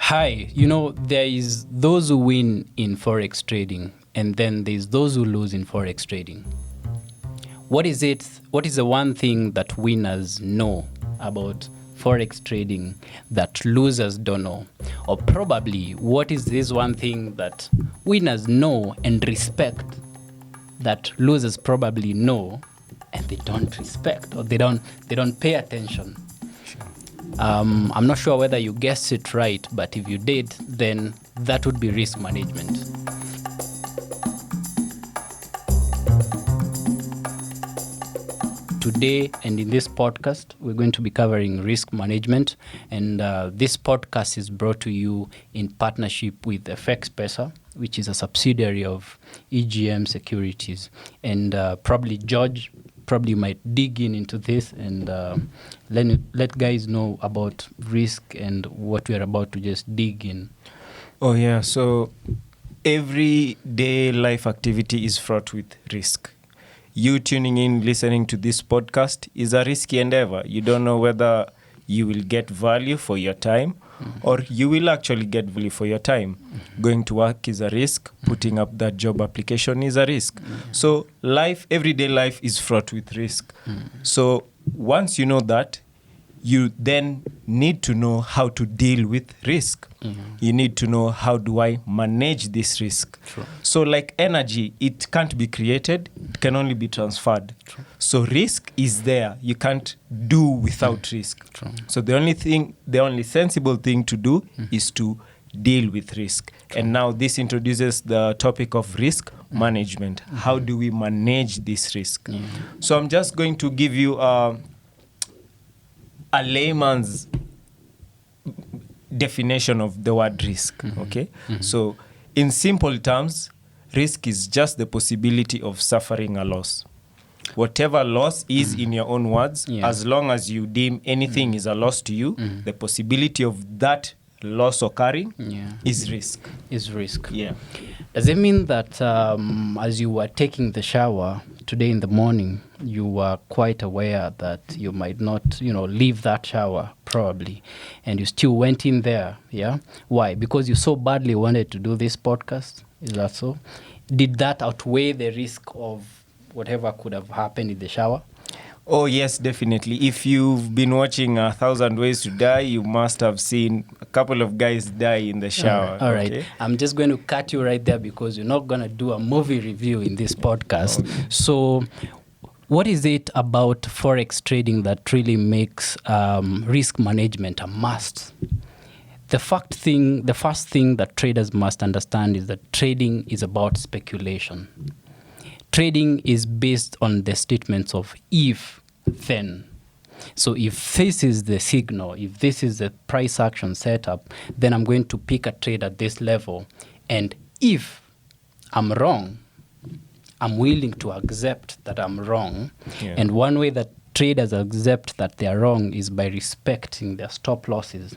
Hi, there is those who win in Forex trading, and then there's those who lose in Forex trading. What is it? What is the one thing that winners know about Forex trading that losers don't know? Or probably, what is this one thing that winners know and respect that losers probably know and they don't respect, or they don't pay attention? I'm not sure whether you guessed it right, but if you did, then that would be risk management. Today and in this podcast, we're going to be covering risk management, and this podcast is brought to you in partnership with FXPesa, which is a subsidiary of EGM Securities. And probably George might dig into this and let guys know about risk and what we're about to just dig in. Oh yeah, so everyday life activity is fraught with risk. You tuning in, listening to this podcast is a risky endeavor. You don't know whether you will get value for your time or you will actually get value for your time. Going to work is a risk. Putting up that job application is a risk. So everyday life is fraught with risk. So once you know that, you then need to know how to deal with risk. You need to know, how do I manage this risk? True. So like energy, it can't be created, it can only be transferred. True. So risk is there. You can't do without risk. True. So the only sensible thing to do is to deal with risk. True. And now this introduces the topic of risk management. How do we manage this risk? So I'm just going to give you a layman's definition of the word risk, okay? So in simple terms, risk is just the possibility of suffering a loss. Whatever loss is, in your own words, as long as you deem anything is a loss to you, the possibility of that loss occurring is risk. Is risk. Yeah. Does it mean that as you were taking the shower today in the morning, you were quite aware that you might not, leave that shower probably, and you still went in there, yeah? Why? Because you so badly wanted to do this podcast? Is that so? Did that outweigh the risk of whatever could have happened in the shower? Oh, yes, definitely. If you've been watching 1,000 Ways to Die, you must have seen a couple of guys die in the shower. All right. I'm just going to cut you right there because you're not going to do a movie review in this podcast. Okay. So what is it about Forex trading that really makes risk management a must? The first thing that traders must understand is that trading is about speculation. Trading is based on the statements of if, then. So if this is the signal, if this is the price action setup, then I'm going to pick a trade at this level. And if I'm wrong, I'm willing to accept that I'm wrong. Yeah. And one way that traders accept that they are wrong is by respecting their stop losses.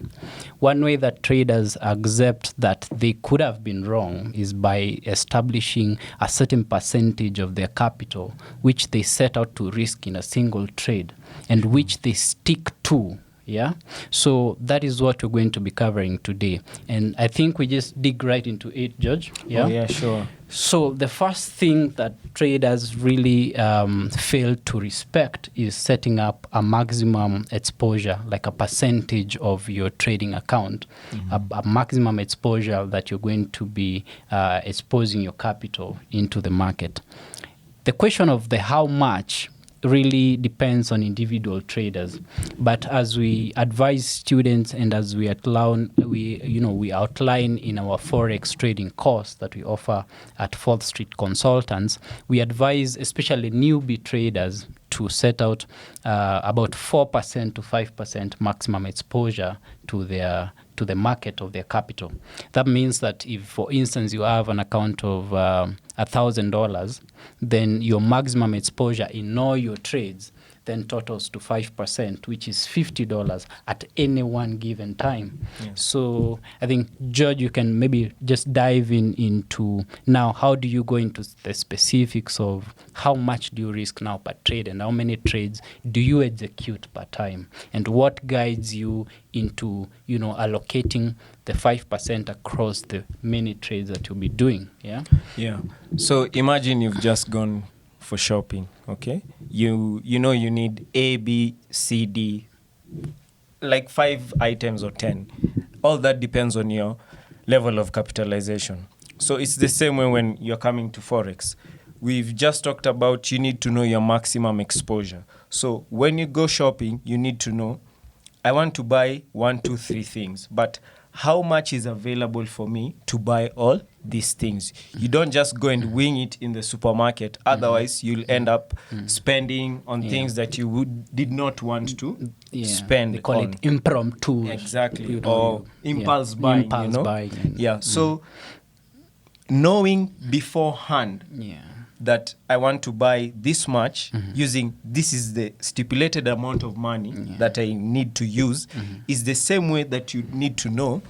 One way that traders accept that they could have been wrong is by establishing a certain percentage of their capital, which they set out to risk in a single trade and which they stick to. Yeah. So that is what we're going to be covering today. And I think we just dig right into it, George. Yeah. Oh, yeah, sure. So the first thing that traders really fail to respect is setting up a maximum exposure, like a percentage of your trading account, a maximum exposure that you're going to be exposing your capital into the market. The question of the how much really depends on individual traders, but as we advise students and as we outline in our Forex trading course that we offer at FourthStreet Consultants, we advise especially newbie traders to set out about 4% to 5% maximum exposure to the market of their capital. That means that if, for instance, you have an account of $1,000, then your maximum exposure in all your trades, then totals to 5%, which is $50 at any one given time. Yeah. So I think, George, you can maybe just dive into now, how do you go into the specifics of how much do you risk now per trade, and how many trades do you execute per time, and what guides you into, allocating the 5% across the many trades that you'll be doing. Yeah. So imagine you've just gone for shopping, okay? You need A, B, C, D, like 5 items or 10. All that depends on your level of capitalization. So it's the same way when you're coming to Forex. We've just talked about you need to know your maximum exposure. So when you go shopping, you need to know, I want to buy 1, 2, 3 things, but how much is available for me to buy all these things? You don't just go and wing it in the supermarket. Otherwise, you'll end up spending on things that you did not want to spend. They call on. it impromptu. Exactly. Or impulse buying. Buying. So knowing beforehand that I want to buy this much, using this is the stipulated amount of money that I need to use, is the same way that you need to know,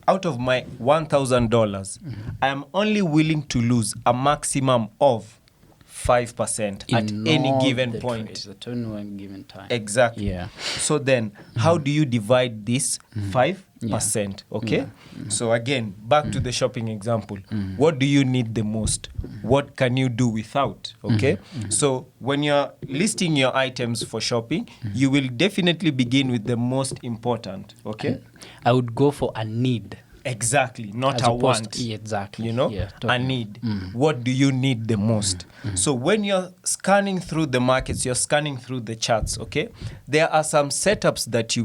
out of my $1,000, I am only willing to lose a maximum of 5% at any given point. At any one given time. Exactly. Yeah. So then, how do you divide this 5%? Okay. Yeah. So again, back to the shopping example. What do you need the most? What can you do without? Okay. So when you're listing your items for shopping, you will definitely begin with the most important. Okay. I would go for a need. Exactly, not As a opposed want. exactly. A Totally. need. What do you need the most? So when you're scanning through the markets, you're scanning through the charts, okay? There are some setups that you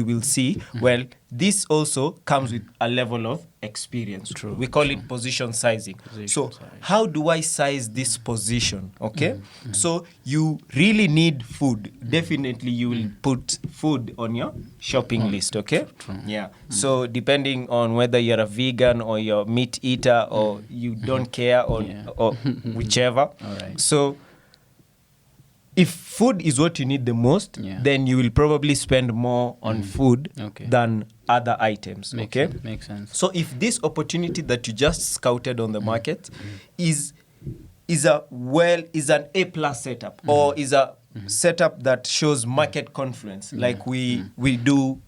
will see. Well, this also comes with a level of experience. True. We call it position sizing. So how do I size this position, okay? So you really need food. Definitely you will put food on your shopping list, okay? Yeah. So depending on whether you're a vegan or you're a meat eater or you don't care or whichever. All right. So if food is what you need the most, then you will probably spend more on food than other items. Makes sense. So if this opportunity that you just scouted on the market is an A+ setup or is a setup that shows market confluence, like we do.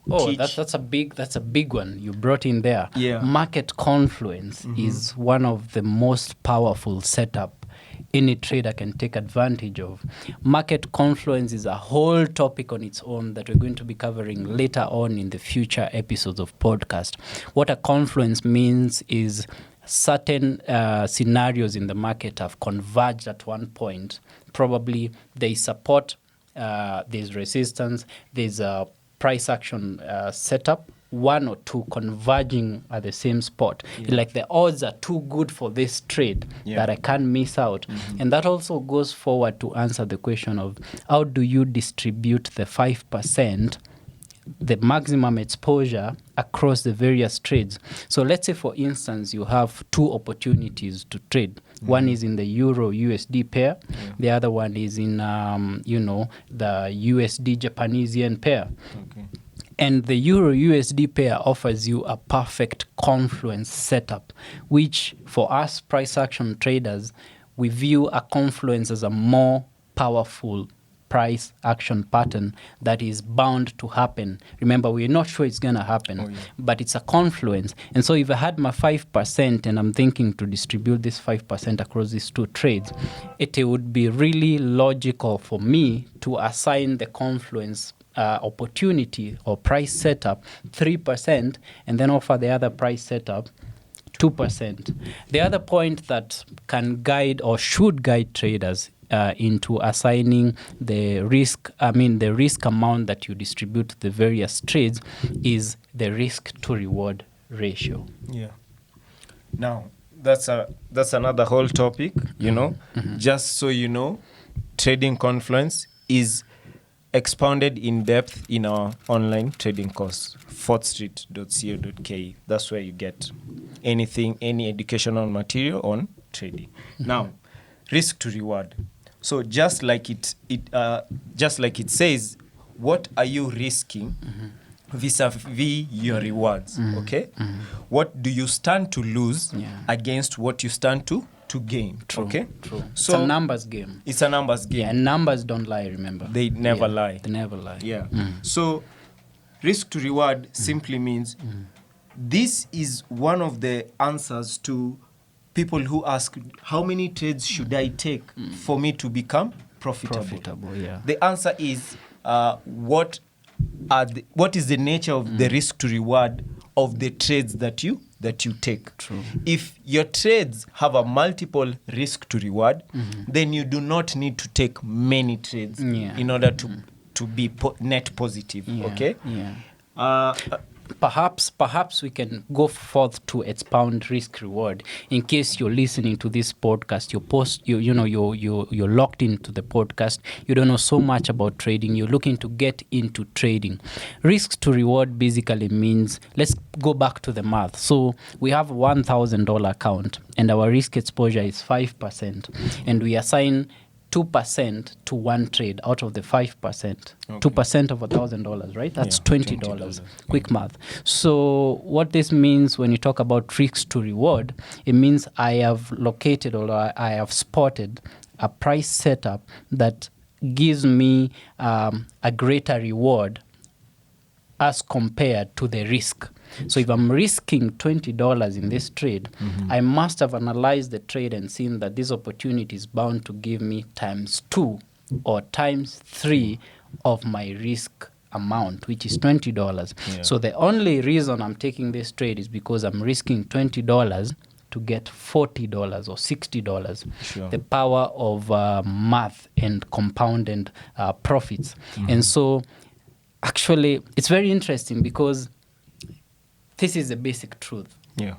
Oh, that's a big one you brought in there. Yeah. Market confluence is one of the most powerful setup any trader can take advantage of. Market confluence is a whole topic on its own that we're going to be covering later on in the future episodes of podcast. What a confluence means is certain scenarios in the market have converged at one point. Probably there's support, there's resistance, there's a price action setup, one or two converging at the same spot. Like the odds are too good for this trade that I can't miss out. And that also goes forward to answer the question of how do you distribute the 5%, the maximum exposure across the various trades. So let's say, for instance, you have two opportunities to trade. One is in the Euro USD pair. The other one is in, the USD Japanese yen pair. And the Euro USD pair offers you a perfect confluence setup, which for us price action traders, we view a confluence as a more powerful price action pattern that is bound to happen. Remember, we're not sure it's going to happen, but it's a confluence. And so if I had my 5% and I'm thinking to distribute this 5% across these two trades, it would be really logical for me to assign the confluence opportunity or price setup 3% and then offer the other price setup 2%. The other point that can guide or should guide traders into assigning the risk amount that you distribute to the various trades is the risk to reward ratio. Yeah. Now, that's another whole topic, Just so you know, trading confluence is expounded in depth in our online trading course, FourthStreet.co.ke. That's where you get any educational material on trading. Now, risk to reward. So just like it says, what are you risking vis-a-vis your rewards? Okay, what do you stand to lose against what you stand to gain? True, okay, true. So it's a numbers game. It's a numbers game. Yeah, and numbers don't lie. Remember, they never lie. They never lie. Yeah. So risk to reward simply means this is one of the answers to people who ask, how many trades should I take for me to become profitable? Yeah. The answer is what is the nature of the risk to reward of the trades that you take. True. If your trades have a multiple risk to reward, then you do not need to take many trades in order to be net positive. Okay. Yeah. Perhaps we can go forth to expound risk reward. In case you're listening to this podcast, you're locked into the podcast, you don't know so much about trading, you're looking to get into trading. Risks to reward basically means, let's go back to the math. So we have $1,000 account and our risk exposure is 5%, and we assign 2% to one trade out of the 5%. Okay. 2% of $1,000, right? That's $20. Quick math. So what this means when you talk about risks to reward, it means I have located or I have spotted a price setup that gives me a greater reward as compared to the risk. So if I'm risking $20 in this trade, I must have analyzed the trade and seen that this opportunity is bound to give me ×2 or ×3 of my risk amount, which is $20. Yeah. So the only reason I'm taking this trade is because I'm risking $20 to get $40 or $60. Sure. The power of math and compounded profits. And so actually it's very interesting because this is the basic truth. Yeah.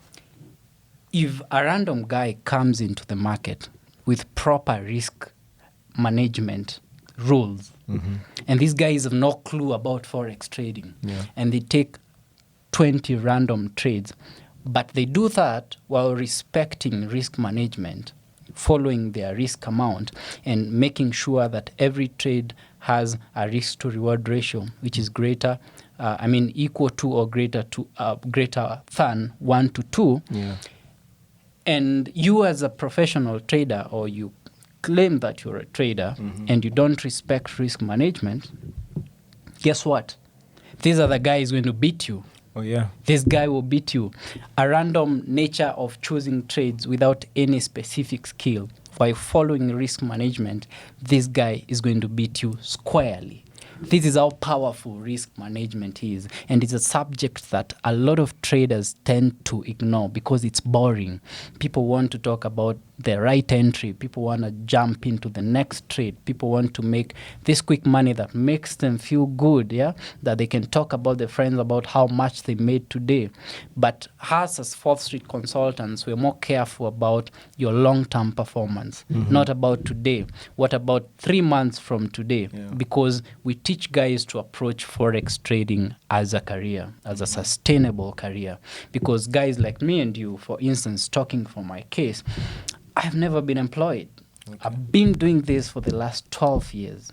If a random guy comes into the market with proper risk management rules, and these guys have no clue about Forex trading, and they take 20 random trades, but they do that while respecting risk management, following their risk amount, and making sure that every trade has a risk to reward ratio, which is greater, equal to or greater than 1 to 2. Yeah. And you as a professional trader, or you claim that you're a trader, and you don't respect risk management, guess what? These are the guys going to beat you. Oh, yeah. This guy will beat you. A random nature of choosing trades without any specific skill, by following risk management, this guy is going to beat you squarely. This is how powerful risk management is, and it's a subject that a lot of traders tend to ignore because it's boring. People want to talk about the right entry. People want to jump into the next trade. People want to make this quick money that makes them feel good, that they can talk about their friends about how much they made today. But us as FourthStreet consultants, we're more careful about your long-term performance, not about today. What about 3 months from today? Yeah. Because we teach guys to approach Forex trading as a career, as a sustainable career. Because guys like me and you, for instance, talking for my case, I've never been employed. Okay. I've been doing this for the last 12 years.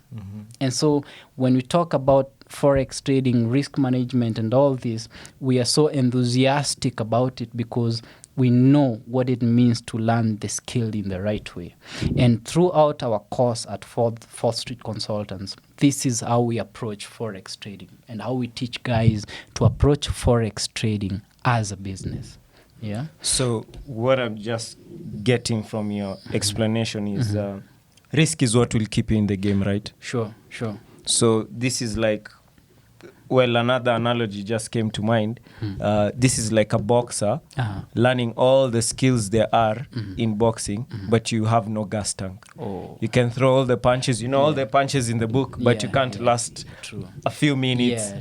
And so when we talk about Forex trading, risk management, and all this, we are so enthusiastic about it because we know what it means to learn the skill in the right way. And throughout our course at FourthStreet Consultants, this is how we approach Forex trading and how we teach guys to approach Forex trading as a business. Yeah. So what I'm just getting from your explanation is risk is what will keep you in the game, right? Sure. So this is like, well, another analogy just came to mind. This is like a boxer learning all the skills there are in boxing, but you have no gas tank. Oh. You can throw all the punches, all the punches in the book, but you can't last a few minutes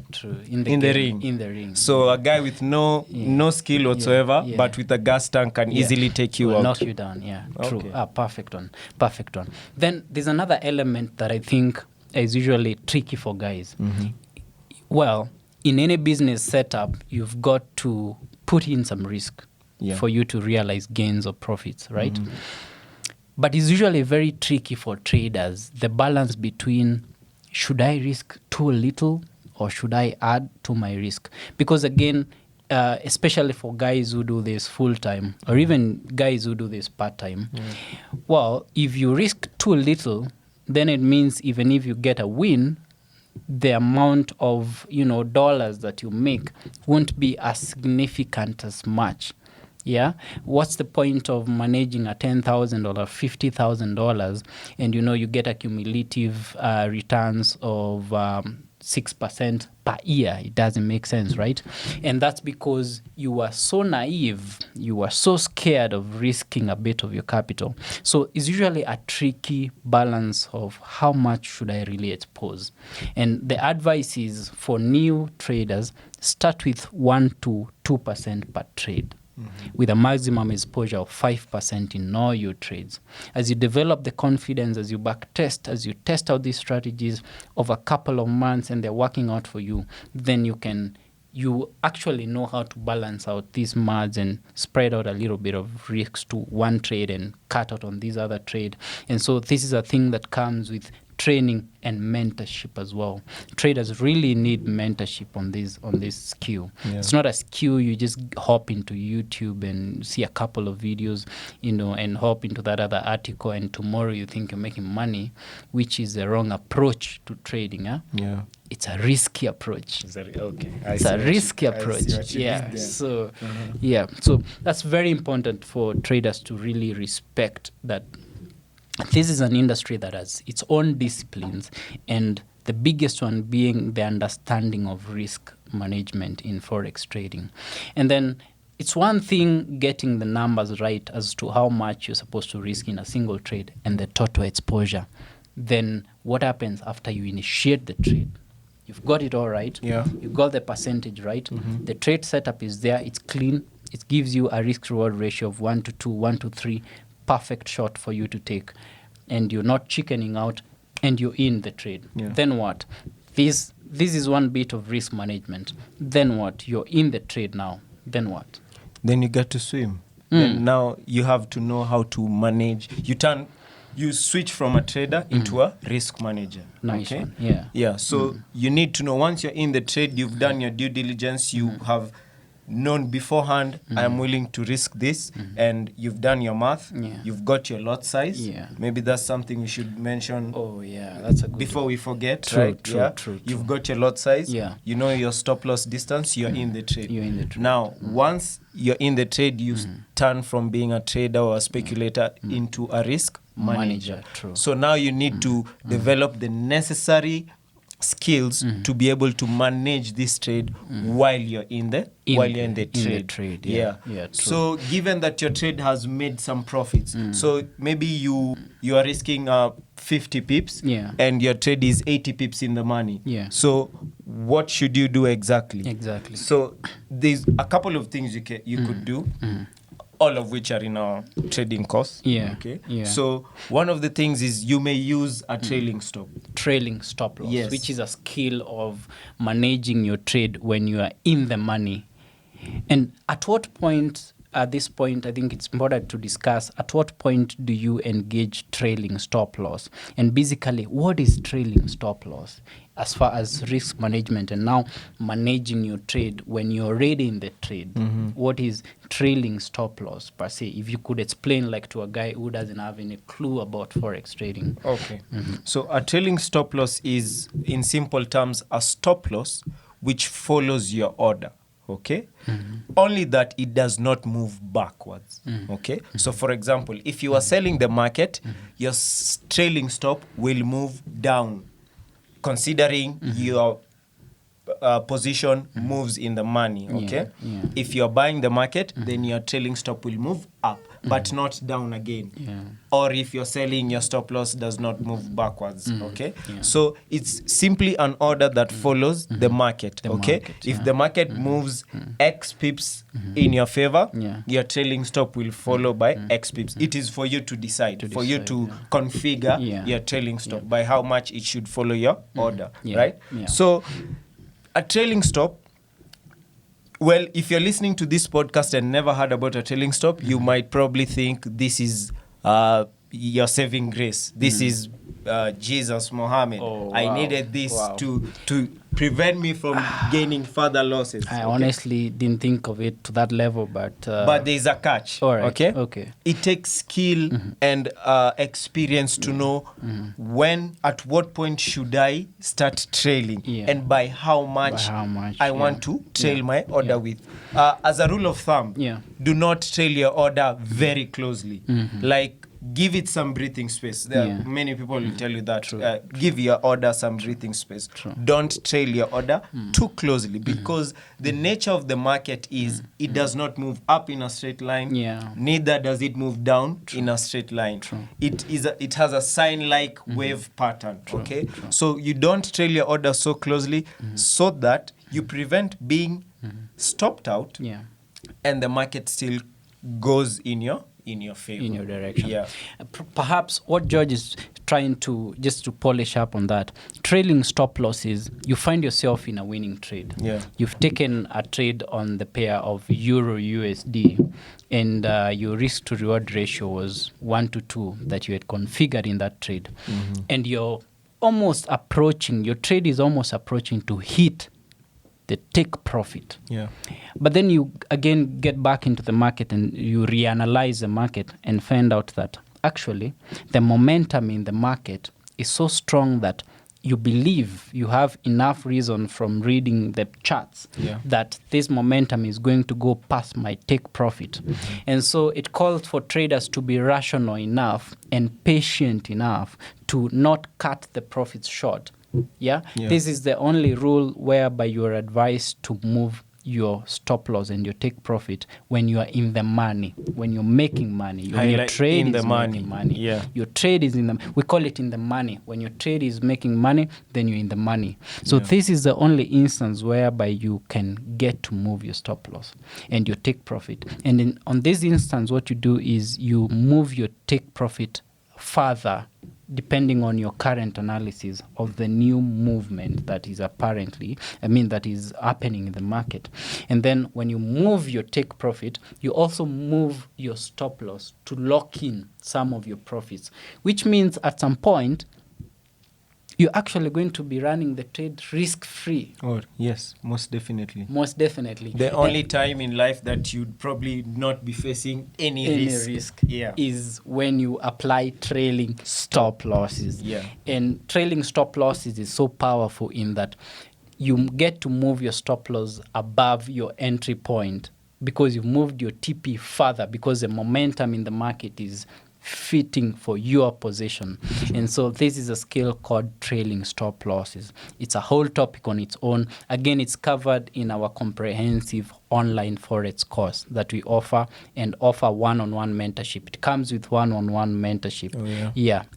in the ring. So a guy with no skill whatsoever, but with a gas tank can easily take you out. Knock you down, true. Okay. Perfect one. Then there's another element that I think is usually tricky for guys. Well, in any business setup, you've got to put in some risk for you to realize gains or profits, right? But it's usually very tricky for traders, the balance between should I risk too little or should I add to my risk? Because again, especially for guys who do this full time or even guys who do this part time, well, if you risk too little, then it means even if you get a win, the amount of dollars that you make won't be as significant as much. Yeah, what's the point of managing a $10,000 or $50,000 and you get a cumulative returns of 6% per year? It doesn't make sense, right? And that's because you are so naive, you are so scared of risking a bit of your capital. So it's usually a tricky balance of how much should I really expose. And the advice is for new traders, start with 1 to 2% per trade. With a maximum exposure of 5% in all your trades. As you develop the confidence, as you backtest, as you test out these strategies over a couple of months and they're working out for you, then you actually know how to balance out these margins and spread out a little bit of risks to one trade and cut out on these other trade. And so this is a thing that comes with training and mentorship as well. Traders really need mentorship on this skill. Yeah. It's not a skill you just hop into YouTube and see a couple of videos, and hop into that other article and tomorrow you think you're making money, which is the wrong approach to trading. Yeah. It's a risky approach. It's a risky approach. Yeah. So so that's very important for traders to really respect that. This is an industry that has its own disciplines, and the biggest one being the understanding of risk management in Forex trading. And then it's one thing getting the numbers right as to how much you're supposed to risk in a single trade and the total exposure. Then what happens after you initiate the trade? You've got it all right. Yeah. You've got the percentage right. Mm-hmm. The trade setup is there. It's clean. It gives you a risk-reward ratio of 1 to 2, 1 to 3. Perfect shot for you to take, and you're not chickening out, and you're in the trade. Then what? This is one bit of risk management. Then what? You're in the trade now. Then what? Then you get to swim. Then now you have to know how to manage. You switch from a trader into a risk manager. Nice. Okay? One. Yeah. So you need to know, once you're in the trade, you've done your due diligence, you have known beforehand, I am willing to risk this, and you've done your math, you've got your lot size. Maybe that's something we should mention. That's a good before one. We forget. True. You've got your lot size, you know your stop loss distance, you're in the trade. Now, once you're in the trade, you turn from being a trader or a speculator into a risk manager. So now you need to develop the necessary skills to be able to manage this trade while you're in the trade. So given that your trade has made some profits, so maybe you are risking 50 pips and your trade is 80 pips in the money. So what should you do exactly? So there's a couple of things you could do. All of which are in our trading course. So one of the things is you may use a trailing stop. Trailing stop loss, which is a skill of managing your trade when you are in the money. And at this point, I think it's important to discuss at what point do you engage trailing stop loss? And basically, what is trailing stop loss as far as risk management and now managing your trade when you're already in the trade? What is trailing stop loss per se? If you could explain like to a guy who doesn't have any clue about Forex trading. So a trailing stop loss is, in simple terms, a stop loss which follows your order. Only that it does not move backwards. So for example, if you are selling the market, your trailing stop will move down, considering your position moves in the money. If you're buying the market, then your trailing stop will move up, but not down again. Or if you're selling, your stop loss does not move backwards. So it's simply an order that follows the market. If the market moves X pips in your favor, your trailing stop will follow by X pips. It is for you to decide, for you to configure your trailing stop by how much it should follow your order, right? So a trailing stop, well, if you're listening to this podcast and never heard about a trailing stop, you might probably think this is, your saving grace. This is Jesus, Muhammad. Oh, I wow. needed this Wow. to prevent me from gaining further losses. I honestly didn't think of it to that level, but there's a catch. all right, Okay. okay. It takes skill and experience to know at what point should I start trailing, Yeah. and by how much, I want to trail my order with. As a rule of thumb, do not trail your order very closely. Like, give it some breathing space. There are many people will tell you that. Give your order some breathing space. Don't trail your order too closely, because the nature of the market is it does not move up in a straight line. Neither does it move down in a straight line. It has a sine-like wave pattern. Okay, so you don't trail your order so closely so that you prevent being stopped out, and the market still goes in your favor, in your direction. Yeah. Perhaps what George is trying to just to polish up on that, trailing stop losses, you find yourself in a winning trade. You've taken a trade on the pair of Euro USD, and your risk to reward ratio was 1-2 that you had configured in that trade, and your trade is almost approaching to hit the take profit. But then you again get back into the market and you reanalyze the market and find out that actually the momentum in the market is so strong that you believe you have enough reason from reading the charts that this momentum is going to go past my take profit. And so it calls for traders to be rational enough and patient enough to not cut the profits short. This is the only rule whereby you are advised to move your stop loss and your take profit when you are in the money, when you're making money. When your trade is making money. Your trade is we call it in the money. When your trade is making money, then you're in the money. So this is the only instance whereby you can get to move your stop loss and your take profit. And on this instance, what you do is you move your take profit further depending on your current analysis of the new movement that is that is happening in the market. And then when you move your take profit, you also move your stop loss to lock in some of your profits, which means at some point, you're actually going to be running the trade risk-free. Oh, yes, most definitely. Most definitely. The only time in life that you'd probably not be facing any risk is when you apply trailing stop losses. And trailing stop losses is so powerful in that you get to move your stop loss above your entry point because you've moved your TP further because the momentum in the market is fitting for your position. And so this is a skill called trailing stop losses. It's a whole topic on its own. Again, it's covered in our comprehensive online Forex course that we offer one-on-one mentorship. It comes with one-on-one mentorship.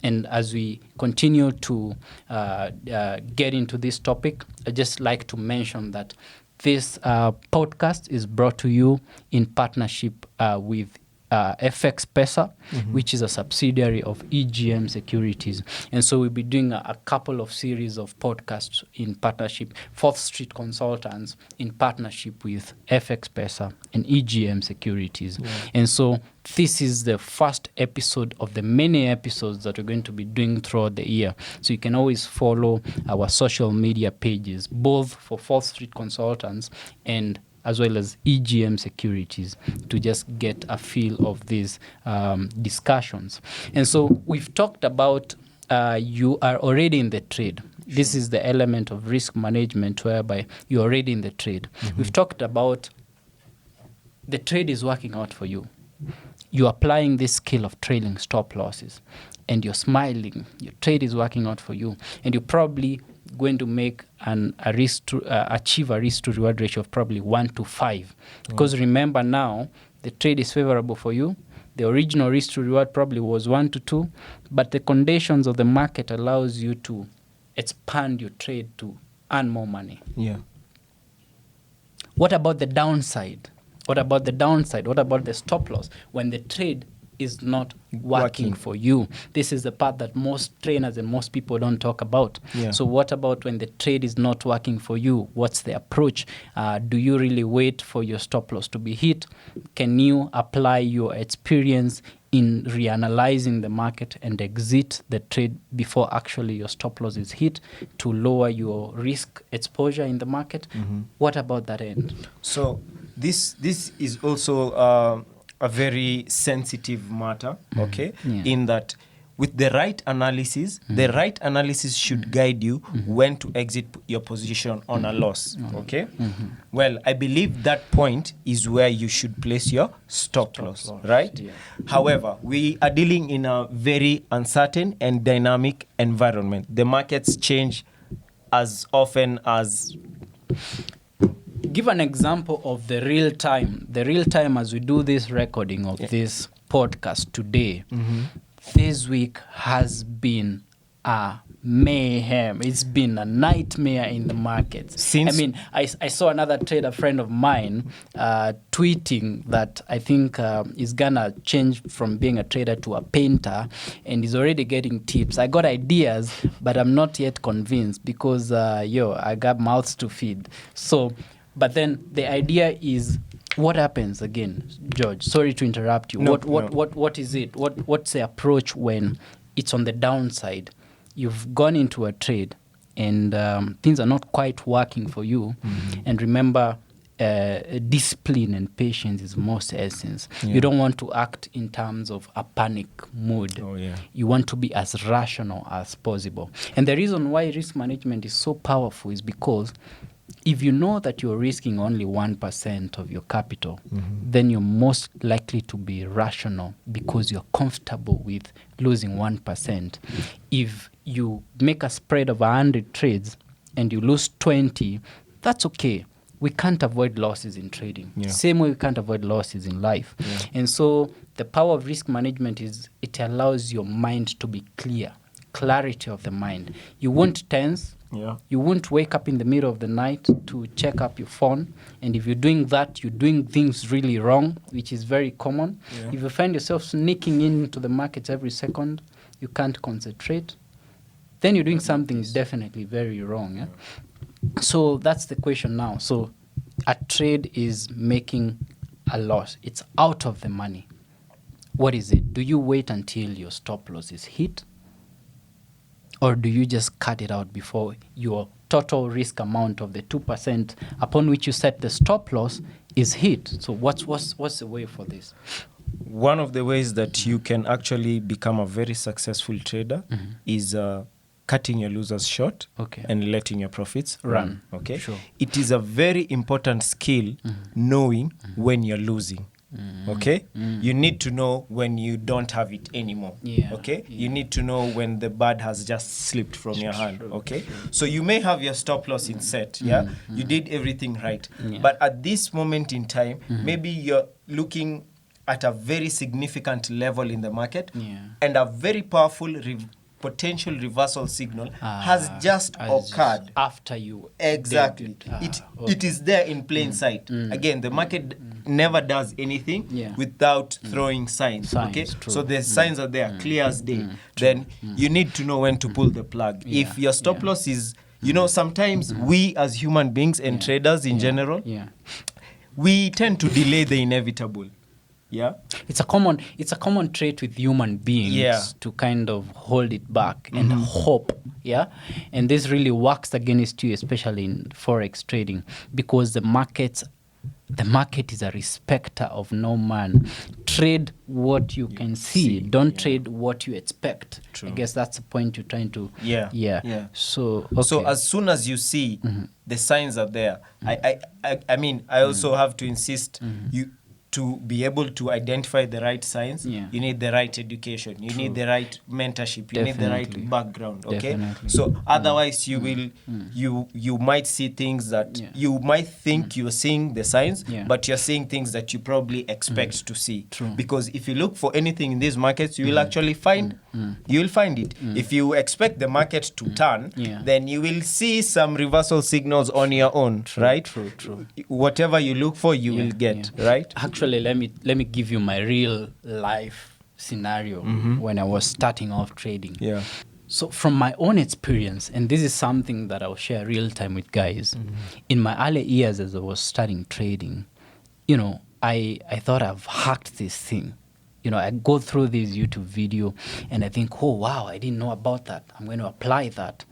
And as we continue to get into this topic, I'd just like to mention that this podcast is brought to you in partnership with FXPesa, which is a subsidiary of EGM Securities. And so we'll be doing a couple of series of podcasts in partnership, FourthStreet Consultants in partnership with FXPesa and EGM Securities. And so this is the first episode of the many episodes that we're going to be doing throughout the year. So you can always follow our social media pages, both for FourthStreet Consultants and as well as EGM Securities, to just get a feel of these discussions. And so we've talked about you are already in the trade. This is the element of risk management whereby you're already in the trade. We've talked about the trade is working out for you. You're applying this skill of trailing stop losses and you're smiling. Your trade is working out for you. And you're probably going to make achieve a risk to reward ratio of probably 1-5. Because remember now, the trade is favorable for you. The original risk to reward probably was 1-2, but the conditions of the market allows you to expand your trade to earn more money. What about the downside? What about the stop loss when the trade is not working for you? This is the part that most trainers and most people don't talk about. So what about when the trade is not working for you? What's the approach? Do you really wait for your stop loss to be hit? Can you apply your experience in reanalyzing the market and exit the trade before actually your stop loss is hit to lower your risk exposure in the market. What about that end? So this is also a very sensitive matter, okay? In that with the right analysis, the right analysis should guide you when to exit your position on a loss, okay? Well, I believe that point is where you should place your stop loss, right? Yeah. However, we are dealing in a very uncertain and dynamic environment. The markets change as often as... Give an example of the real time as we do this recording of this podcast today. This week has been a mayhem. It's been a nightmare in the markets. I saw another trader friend of mine tweeting that I think is gonna change from being a trader to a painter, and he's already getting tips. I got ideas, but I'm not yet convinced because I got mouths to feed. So, but then the idea is, what happens again, George? Sorry to interrupt you. What is it? What's the approach when it's on the downside? You've gone into a trade and things are not quite working for you. And remember, discipline and patience is most essence. You don't want to act in terms of a panic mood. You want to be as rational as possible. And the reason why risk management is so powerful is because if you know that you're risking only 1% of your capital, then you're most likely to be rational because you're comfortable with losing 1%. If you make a spread of 100 trades and you lose 20, that's okay. We can't avoid losses in trading. Same way we can't avoid losses in life. And so the power of risk management is it allows your mind to be clear, clarity of the mind. You won't tense. You won't wake up in the middle of the night to check up your phone. And if you're doing that, you're doing things really wrong, which is very common. If you find yourself sneaking into the markets every second, you can't concentrate, then you're doing something definitely very wrong. So that's the question now. So a trade is making a loss. It's out of the money. What is it? Do you wait until your stop loss is hit? Or do you just cut it out before your total risk amount of the 2% upon which you set the stop loss is hit? So what's the way for this? One of the ways that you can actually become a very successful trader is cutting your losers short and letting your profits run. Okay, sure. It is a very important skill knowing when you're losing. Okay, you need to know when you don't have it anymore. You need to know when the bird has just slipped from your hand. So you may have your stop loss in set. You did everything right, but at this moment in time, maybe you're looking at a very significant level in the market, and a very powerful potential reversal signal has just occurred after you it is there in plain sight. Again, the market never does anything without throwing signs. So the signs are there, clear as day. Then you need to know when to pull the plug. If your stop loss is, sometimes we as human beings and traders in general, we tend to delay the inevitable. It's a common trait with human beings to kind of hold it back and hope. And this really works against you, especially in forex trading, because the market is a respecter of no man. Trade what you can see. Don't trade what you expect. I guess that's the point you're trying to. So as soon as you see the signs are there, I also have to insist you to be able to identify the right signs. You need the right education. You need the right mentorship. You need the right background. So otherwise you will you might see things that you might think you're seeing the signs, but you're seeing things that you probably expect to see. Because if you look for anything in these markets, you will actually find you will find it. If you expect the market to turn, then you will see some reversal signals on your own. Right? Whatever you look for, you will get. Right? Actually, let me give you my real life scenario when I was starting off trading. So from my own experience, and this is something that I'll share real time with guys, in my early years as I was starting trading, I thought I've hacked this thing. I go through this YouTube video and I think, oh, wow, I didn't know about that. I'm going to apply that.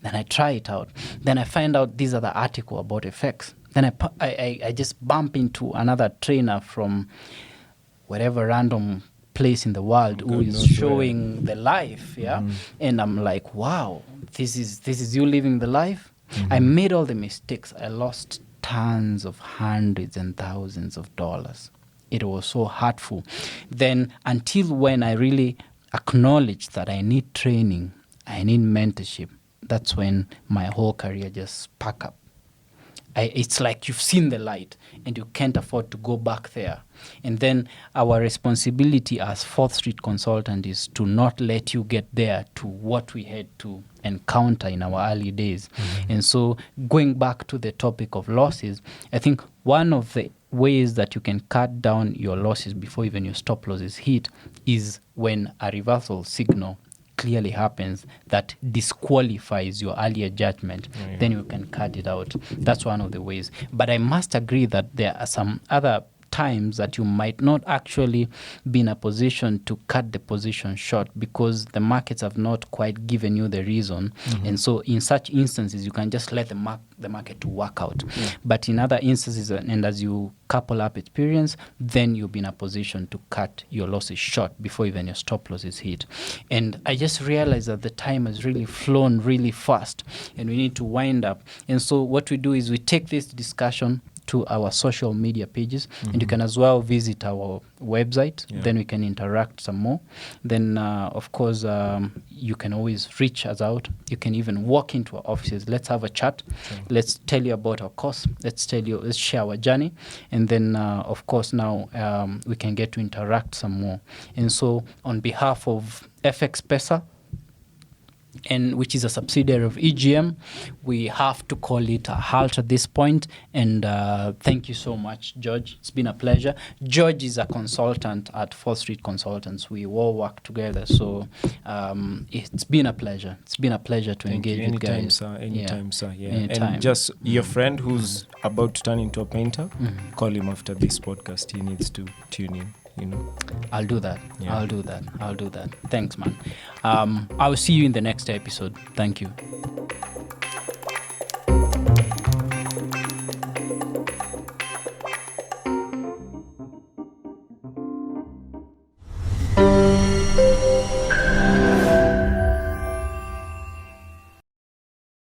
Then I try it out. Then I find out these are the article about FX. Then I just bump into another trainer from whatever random place in the world who is showing the life, and I'm like, wow, this is you living the life. I made all the mistakes. I lost tons of hundreds and thousands of dollars. It was so hurtful. Then until when I really acknowledged that I need training, I need mentorship, that's when my whole career just sparked up. It's like you've seen the light and you can't afford to go back there. And then our responsibility as FourthStreet consultant is to not let you get there to what we had to encounter in our early days. And so going back to the topic of losses, I think one of the ways that you can cut down your losses before even your stop losses hit is when a reversal signal clearly happens that disqualifies your earlier judgment, then you can cut it out. That's one of the ways. But I must agree that there are some other times that you might not actually be in a position to cut the position short because the markets have not quite given you the reason. And so in such instances, you can just let the market to work out. But in other instances, and as you couple up experience, then you'll be in a position to cut your losses short before even your stop losses hit. And I just realized that the time has really flown really fast and we need to wind up. And so what we do is we take this discussion to our social media pages, and you can as well visit our website. Then we can interact some more. Then of course you can always reach us out. You can even walk into our offices. Let's have a chat. Let's tell you about our course. Let's share our journey, and then of course now we can get to interact some more. And so on behalf of FXPesa, and which is a subsidiary of EGM, we have to call it a halt at this point. And thank you so much, George. It's been a pleasure. George is a consultant at FourthStreet Consultants. We all work together. So it's been a pleasure. It's been a pleasure to engage with guys. Anytime, sir. Anytime. And just your friend who's about to turn into a painter, call him after this podcast. He needs to tune in. I'll do that. I'll do that. Thanks, man. I will see you in the next episode. Thank you.